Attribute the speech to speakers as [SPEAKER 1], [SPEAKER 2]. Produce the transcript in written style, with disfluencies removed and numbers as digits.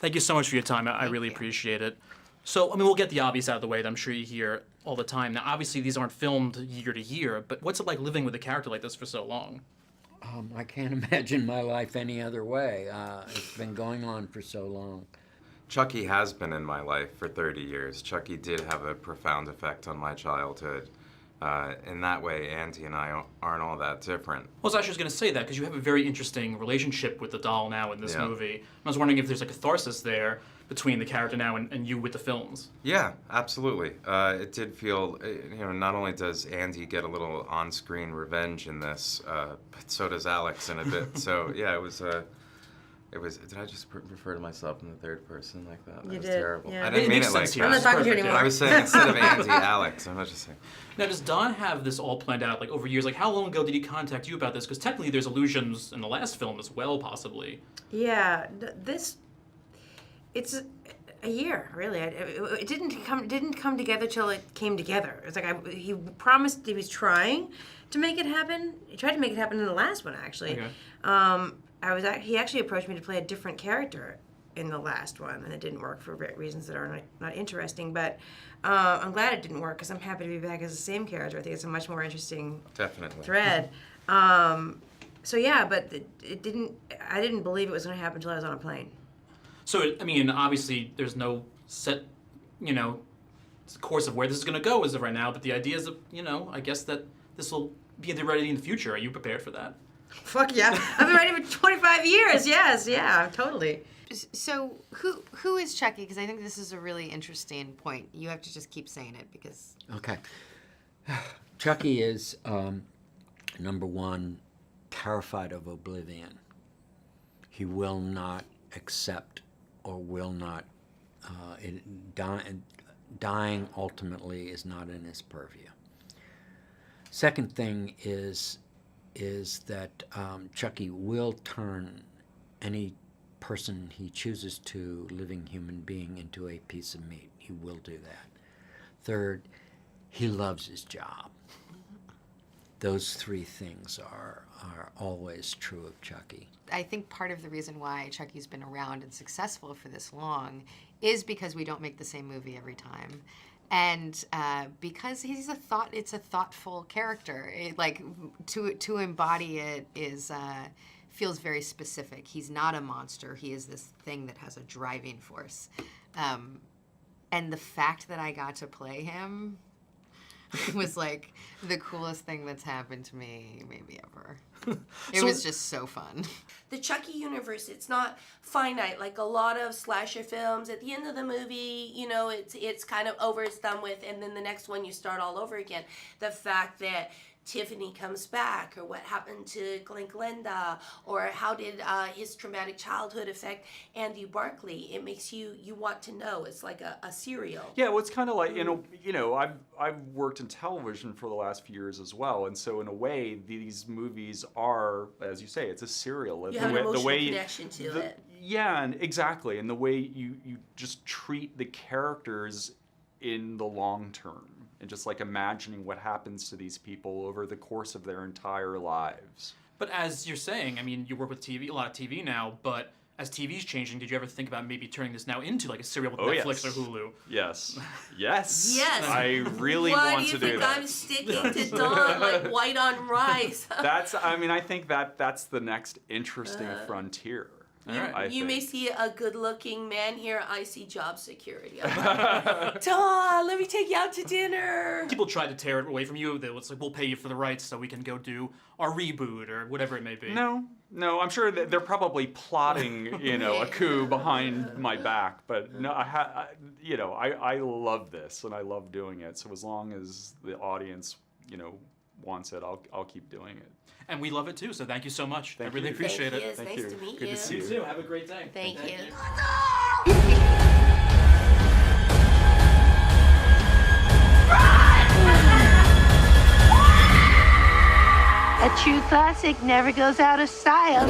[SPEAKER 1] Thank you so much for your time. I really appreciate it. So, I mean, we'll get the obvious out of the way that I'm sure you hear all the time. Now, obviously, these aren't filmed year to year, but what's it like living with a character like this for so long?
[SPEAKER 2] I can't imagine my life any other way. It's been going on for so long.
[SPEAKER 3] Chucky has been in my life for 30 years. Chucky did have a profound effect on my childhood. In that way, Auntie and I aren't all that different.
[SPEAKER 1] Well, I was actually going to say that because you have a very interesting relationship with the doll now in this movie. I was wondering if there's a catharsis there between the character now and you with the films.
[SPEAKER 3] Yeah, absolutely. It did feel, not only does Andy get a little on-screen revenge in this, but so does Alex in a bit. So yeah, it was. Did I just refer to myself in the third person like that? That was terrible.
[SPEAKER 4] Yeah.
[SPEAKER 3] I didn't mean it like that.
[SPEAKER 4] I'm not talking to you anymore.
[SPEAKER 3] I was saying instead of Andy, Alex. I'm not just saying.
[SPEAKER 1] Now, does Don have this all planned out, like, over years? Like, how long ago did he contact you about this? Because technically there's allusions in the last film as well, possibly.
[SPEAKER 4] Yeah, it's a year, really. It didn't come together till it came together. It's like he promised he was trying to make it happen. He tried to make it happen in the last one, actually.
[SPEAKER 1] Okay.
[SPEAKER 4] He actually approached me to play a different character in the last one, and it didn't work for reasons that are not interesting. But I'm glad it didn't work because I'm happy to be back as the same character. I think it's a much more interesting thread. So yeah, but it didn't. I didn't believe it was going to happen until I was on a plane.
[SPEAKER 1] So, I mean, obviously there's no set, course of where this is going to go as of right now, but the idea is that, I guess that this will be ready in the future. Are you prepared for that?
[SPEAKER 4] Fuck yeah. I've been writing for 25 years. Yes, yeah, totally.
[SPEAKER 5] So who is Chucky? Because I think this is a really interesting point. You have to just keep saying it because...
[SPEAKER 2] Okay. Chucky is, number one, terrified of oblivion. He will not accept or will not... dying ultimately is not in his purview. Second thing is that Chucky will turn any person he chooses to, living human being, into a piece of meat. He will do that. Third, he loves his job. Those three things are always true of Chucky.
[SPEAKER 5] I think part of the reason why Chucky's been around and successful for this long is because we don't make the same movie every time. And because it's a thoughtful character. To embody it feels very specific. He's not a monster. He is this thing that has a driving force. And the fact that I got to play him was like the coolest thing that's happened to me maybe ever. It was just so fun.
[SPEAKER 6] The Chucky universe, it's not finite like a lot of slasher films. At the end of the movie, it's kind of over, it's done with, and then the next one you start all over again. The fact that Tiffany comes back, or what happened to Glenda, or how did his traumatic childhood affect Andy Barkley. It makes you want to know. It's like a serial.
[SPEAKER 7] Yeah, well, it's kind of like, I've worked in television for the last few years as well, and so in a way, these movies are, as you say, it's a serial.
[SPEAKER 6] You have an emotional connection to it.
[SPEAKER 7] Yeah, and exactly, and the way you just treat the characters in the long term. And just like imagining what happens to these people over the course of their entire lives.
[SPEAKER 1] But as you're saying, I mean, you work with TV, a lot of TV now, but as TV's changing, did you ever think about maybe turning this now into like a serial with Netflix or Hulu?
[SPEAKER 7] Yes. Yes.
[SPEAKER 6] Yes.
[SPEAKER 7] I really want to do that.
[SPEAKER 6] Why do you think I'm sticking to Dawn like white on rice?
[SPEAKER 7] I think that's the next interesting frontier.
[SPEAKER 6] You may see a good-looking man here. I see job security. Dawn, let me take you out to dinner.
[SPEAKER 1] People try to tear it away from you. It's like, we'll pay you for the rights so we can go do our reboot or whatever it may be.
[SPEAKER 7] No, I'm sure that they're probably plotting, a coup behind my back. But no, I love this and I love doing it. So as long as the audience, wants it, I'll keep doing it.
[SPEAKER 1] And we love it too, so thank you so much. I really
[SPEAKER 7] you.
[SPEAKER 1] appreciate it.
[SPEAKER 6] It's nice to meet you.
[SPEAKER 7] Good to see you.
[SPEAKER 1] You too. Have a great day.
[SPEAKER 6] Thank you.
[SPEAKER 8] A true classic never goes out of style.